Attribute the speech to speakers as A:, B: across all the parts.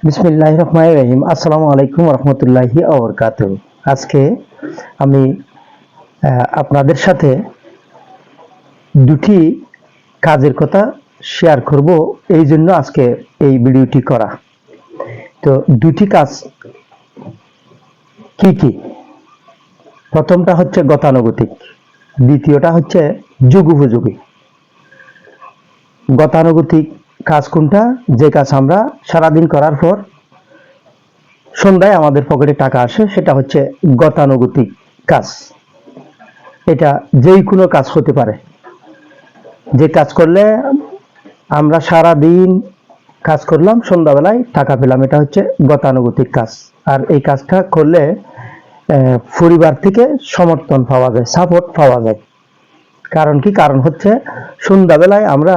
A: বিসমিল্লাহির রহমানির রহিম। আসসালামু আলাইকুম রহমতুল্লাহি ওবরকাতুহু। আজকে আমি আপনাদের সাথে দুটি কাজের কথা শেয়ার করব, এই জন্য আজকে এই ভিডিওটি করা। তো দুটি কাজ কি কি? প্রথমটা হচ্ছে গতানুগতিক, দ্বিতীয়টা হচ্ছে যুগোপযোগী। গতানুগতিক কাজ কোনটা? যে কাজ আমরা সারাদিন করার পর সন্ধ্যায় আমাদের পকেটে টাকা আসে, সেটা হচ্ছে গতানুগতিক কাজ। এটা যেই কোনো কাজ হতে পারে, যে কাজ করলে আমরা সারা দিন কাজ করলাম, সন্ধ্যাবেলায় টাকা পেলাম, এটা হচ্ছে গতানুগতিক কাজ। আর এই কাজটা করলে পরিবার থেকে সমর্থন পাওয়া যায়, সাপোর্ট পাওয়া যায়। কারণ কি? কারণ হচ্ছে সন্ধ্যাবেলায় আমরা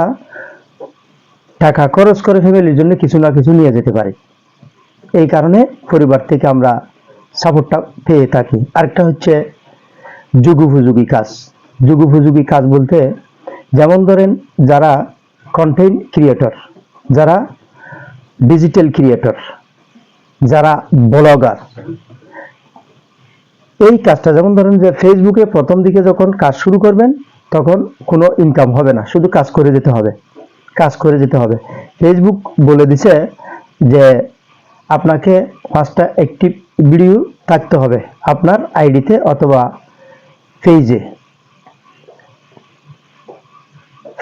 A: টাকা খরচ করে ফ্যামিলির জন্য কিছু না কিছু নিয়ে যেতে পারি, এই কারণে পরিবার থেকে আমরা সাপোর্টটা পেয়ে থাকি। আরেকটা হচ্ছে যুগোপযোগী কাজ। যুগোপযোগী কাজ বলতে, যেমন ধরেন যারা কন্টেন্ট ক্রিয়েটর, যারা ডিজিটাল ক্রিয়েটর, যারা ব্লগার, এই কাজটা যেমন ধরেন যে ফেসবুকে প্রথম দিকে যখন কাজ শুরু করবেন তখন কোনো ইনকাম হবে না, শুধু কাজ করে যেতে হবে, কাজ করে যেতে হবে। ফেসবুক বলে দিছে যে আপনাকে 5টা অ্যাক্টিভ ভিডিও থাকতে হবে আপনার আইডিতে অথবা পেজে,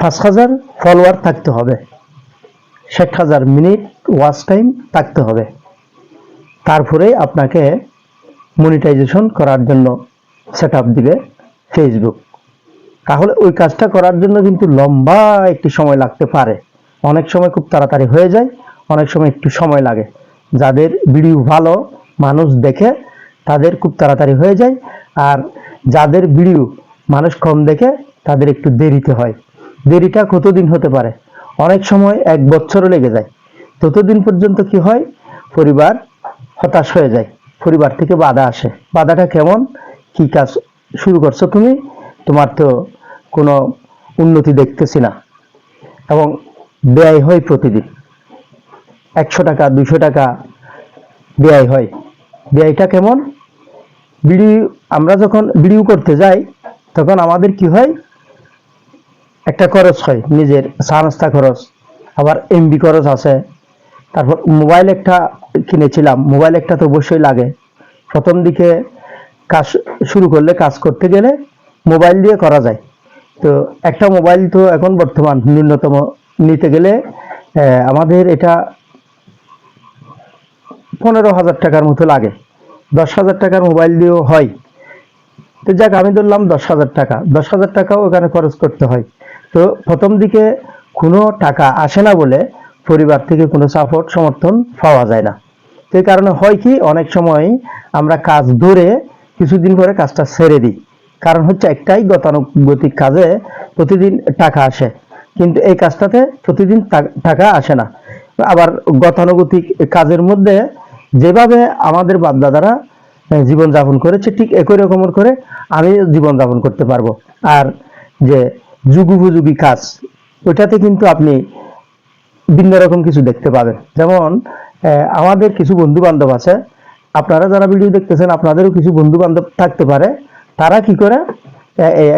A: 5000 ফলোয়ার থাকতে হবে, 60,000 মিনিট ওয়াচ টাইম থাকতে হবে, তারপরে আপনাকে মনিটাইজেশন করার জন্য সেট আপ দিবে ফেসবুক। তাহলে ওই কাজটা করার জন্য কিন্তু লম্বা একটি সময় লাগতে পারে, অনেক সময় খুব তাড়াতাড়ি হয়ে যায়, অনেক সময় একটু সময় লাগে। যাদের ভিডিও ভালো মানুষ দেখে তাদের খুব তাড়াতাড়ি হয়ে যায়, আর যাদের ভিডিও মানুষ কম দেখে তাদের একটু দেরিতে হয়। দেরিটা কতদিন হতে পারে? অনেক সময় 1 বছরও লেগে যায়। ততদিন পর্যন্ত কি হয়? পরিবার হতাশ হয়ে যায়, পরিবার থেকে বাধা আসে। বাধাটা কেমন? কি কাজ শুরু করছো তুমি, তোমার তো কোনো উন্নতি দেখতেছি না, এবং ব্যয় হয় প্রতিদিন 100 টাকা 200 টাকা ব্যয় হয়। ব্যয়টা কেমন? ভিডিও, আমরা যখন ভিডিও করতে যাই তখন আমাদের কি হয়? একটা খরচ হয়, নিজের চা নাস্তা খরচ, আবার এমবি খরচ আছে, তারপর মোবাইল একটা কিনেছিলাম, মোবাইল একটা তো অবশ্যই লাগে। প্রথম দিকে কাজ শুরু করলে, কাজ করতে গেলে মোবাইল দিয়ে করা যায়। তো একটা মোবাইল তো এখন বর্তমান ন্যূনতম নিতে গেলে আমাদের এটা 15,000 টাকার মতো লাগে। 10,000 টাকার মোবাইল দিয়েও হয়। তো যাক, আমি ধরলাম 10,000 টাকা, 10,000 টাকাও ওখানে খরচ করতে হয়। তো প্রথম দিকে কোনো টাকা আসে না বলে পরিবার থেকে কোনো সাপোর্ট সমর্থন পাওয়া যায় না। তো এই কারণে হয় কি, অনেক সময় আমরা কাজ ধরে কিছুদিন পরে কাজটা ছেড়ে দিই। কারণ হচ্ছে একটাই, গতানুগতিক কাজে প্রতিদিন টাকা আসে, কিন্তু এই কাজটাতে প্রতিদিন টাকা আসে না। আবার গতানুগতিক কাজের মধ্যে যেভাবে আমাদের বাপদাদারা জীবনযাপন করেছে, ঠিক একই রকমের করে আমি জীবনযাপন করতে পারবো। আর যে যুগোপযোগী কাজ, ওইটাতে কিন্তু আপনি ভিন্ন রকম কিছু দেখতে পাবেন। যেমন আমাদের কিছু বন্ধু বান্ধব আছে, আপনারা যারা ভিডিও দেখতেছেন আপনাদেরও কিছু বন্ধু বান্ধব থাকতে পারে। তারা কি করে,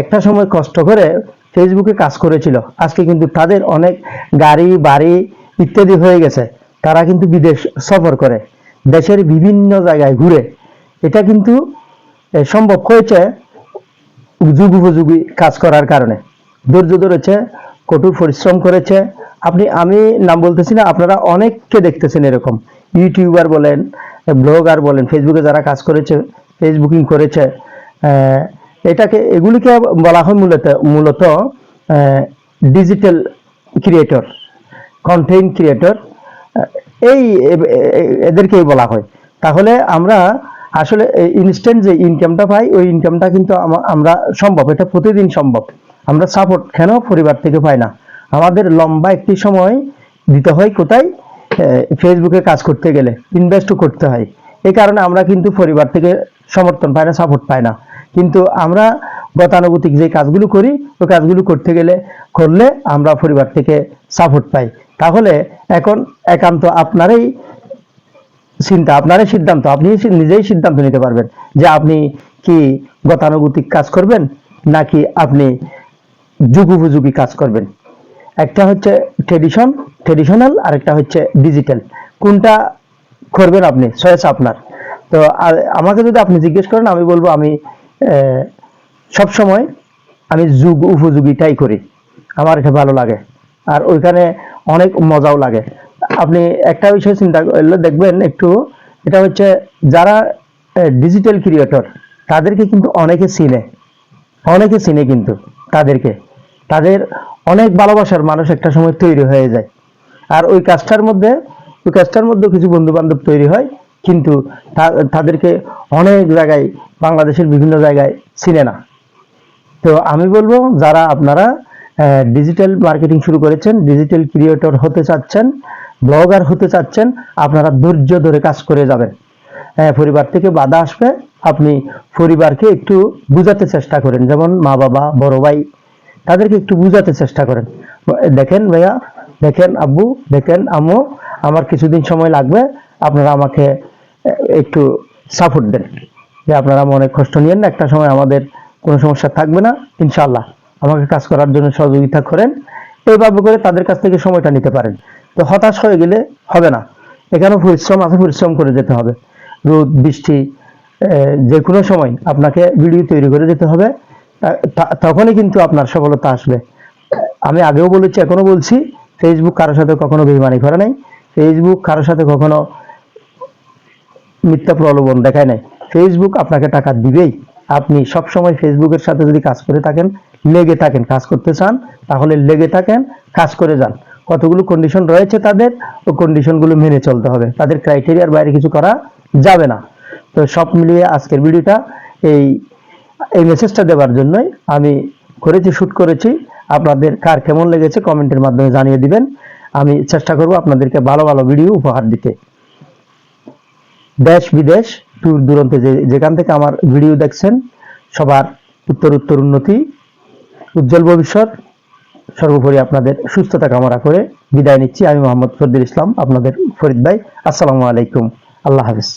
A: একটা সময় কষ্ট করে ফেসবুকে কাজ করেছিল, আজকে কিন্তু তাদের অনেক গাড়ি বাড়ি ইত্যাদি হয়ে গেছে। তারা কিন্তু বিদেশ সফর করে, দেশের বিভিন্ন জায়গায় ঘুরে। এটা কিন্তু সম্ভব হয়েছে যুগোপযোগী কাজ করার কারণে। ধৈর্য ধরেছে, কঠোর পরিশ্রম করেছে। আমি নাম বলতেছি না, আপনারা অনেককে দেখতেছেন এরকম, ইউটিউবার বলেন, ব্লগার বলেন, ফেসবুকে যারা কাজ করেছে, ফেসবুকিং করেছে, এগুলিকে বলা হয় মূলত ডিজিটাল ক্রিয়েটর, কন্টেন্ট ক্রিয়েটর, এই এদেরকেই বলা হয়। তাহলে আমরা আসলে ইনস্ট্যান্ট যে ইনকামটা পাই, ওই ইনকামটা কিন্তু আমরা সম্ভব, এটা প্রতিদিন সম্ভব। আমরা সাপোর্ট কেন পরিবার থেকে পাই না? আমাদের লম্বা একটি সময় দিতে হয় কোথায়? ফেসবুকে কাজ করতে গেলে ইনভেস্টও করতে হয়। এই কারণে আমরা কিন্তু পরিবার থেকে সমর্থন পাই না, সাপোর্ট পাই না। কিন্তু আমরা গতানুগতিক যে কাজগুলো করি, ওই কাজগুলো করলে আমরা পরিবার থেকে সাপোর্ট পাই। তাহলে এখন একান্ত আপনারই চিন্তা, আপনারই সিদ্ধান্ত, আপনি নিজেই সিদ্ধান্ত নিতে পারবেন যে আপনি কি গতানুগতিক কাজ করবেন নাকি আপনি যুগোপযোগী কাজ করবেন। একটা হচ্ছে ট্রেডিশনাল, আর একটা হচ্ছে ডিজিটাল। কোনটা করবেন আপনি, চয়েস আপনার। তো আমাকে যদি আপনি জিজ্ঞেস করেন, আমি বলবো আমি সব সময় আমি যুগ উপযোগীটাই করি, আমার এটা ভালো লাগে, আর ওইখানে অনেক মজাও লাগে। আপনি একটা বিষয় চিন্তা করলে দেখবেন একটু, এটা হচ্ছে যারা ডিজিটাল ক্রিয়েটর তাদেরকে কিন্তু অনেকে চিনে কিন্তু তাদেরকে, তাদের অনেক ভালোবাসার মানুষ একটা সময় তৈরি হয়ে যায়। আর ওই কাজটার মধ্যে কিছু বন্ধু বান্ধব তৈরি হয়, কিন্তু তাদেরকে অনেক জায়গায়, বাংলাদেশের বিভিন্ন জায়গায় চিনে না। তো আমি বলবো যারা আপনারা ডিজিটাল মার্কেটিং শুরু করেছেন, ডিজিটাল ক্রিয়েটর হতে চাচ্ছেন, ব্লগার হতে চাচ্ছেন, আপনারা ধৈর্য ধরে কাজ করে যাবেন। পরিবার থেকে বাধা আসবে, আপনি পরিবারকে একটু বুঝাতে চেষ্টা করেন, যেমন মা বাবা, বড় ভাই, তাদেরকে একটু বুঝাতে চেষ্টা করেন। দেখেন ভাইয়া, দেখেন আব্বু, দেখেন আম্মু, আমার কিছুদিন সময় লাগবে, আপনারা আমাকে একটু সাপোর্ট দেন, যে আপনারা মনে কষ্ট নিয়েন না, একটা সময় আমাদের কোনো সমস্যা থাকবে না, ইনশাআল্লাহ আমাকে কাজ করার জন্য সহযোগিতা করেন। এইভাবে করে তাদের কাছ থেকে সময়টা নিতে পারেন। তো হতাশ হয়ে গেলে হবে না, এখানেও পরিশ্রম আছে, পরিশ্রম করে যেতে হবে। রোদ বৃষ্টি যে কোনো সময় আপনাকে ভিডিও তৈরি করে যেতে হবে, তখনই কিন্তু আপনার সফলতা আসবে। আমি আগেও বলেছি, এখনো বলছি, ফেসবুক কারোর সাথে কখনো বেইমানি করে নাই, ফেসবুক কারোর সাথে কখনো মিথ্যা প্রলোভন দেখায় নাই। ফেসবুক আপনাকে টাকা দিবেই। আপনি সব সময় ফেসবুকের সাথে যদি কাজ করে থাকেন, লেগে থাকেন, কাজ করতে চান, তাহলে লেগে থাকেন, কাজ করে যান। কতগুলো কন্ডিশন রয়েছে তাদের, ও কন্ডিশনগুলো মেনে চলতে হবে, তাদের ক্রাইটেরিয়ার বাইরে কিছু করা যাবে না। তো সব মিলিয়ে আজকের ভিডিওটা এই মেসেজটা দেওয়ার জন্যই আমি শুট করেছি। আপনাদের কার কেমন লেগেছে কমেন্টের মাধ্যমে জানিয়ে দিবেন। আমি চেষ্টা করব আপনাদেরকে ভালো ভালো ভিডিও উপহার দিতে। দেশ বিদেশ দূর দূরান্তে যেখান থেকে আমার ভিডিও দেখছেন, সবার উত্তর উন্নতি, উজ্জ্বল ভবিষ্যৎ, সর্বোপরি আপনাদের সুস্থতা কামনা করে বিদায় নিচ্ছি। আমি মোহাম্মদ ফরিদুল ইসলাম, আপনাদের ফরিদ ভাই। আসসালামু আলাইকুম, আল্লাহ হাফেজ।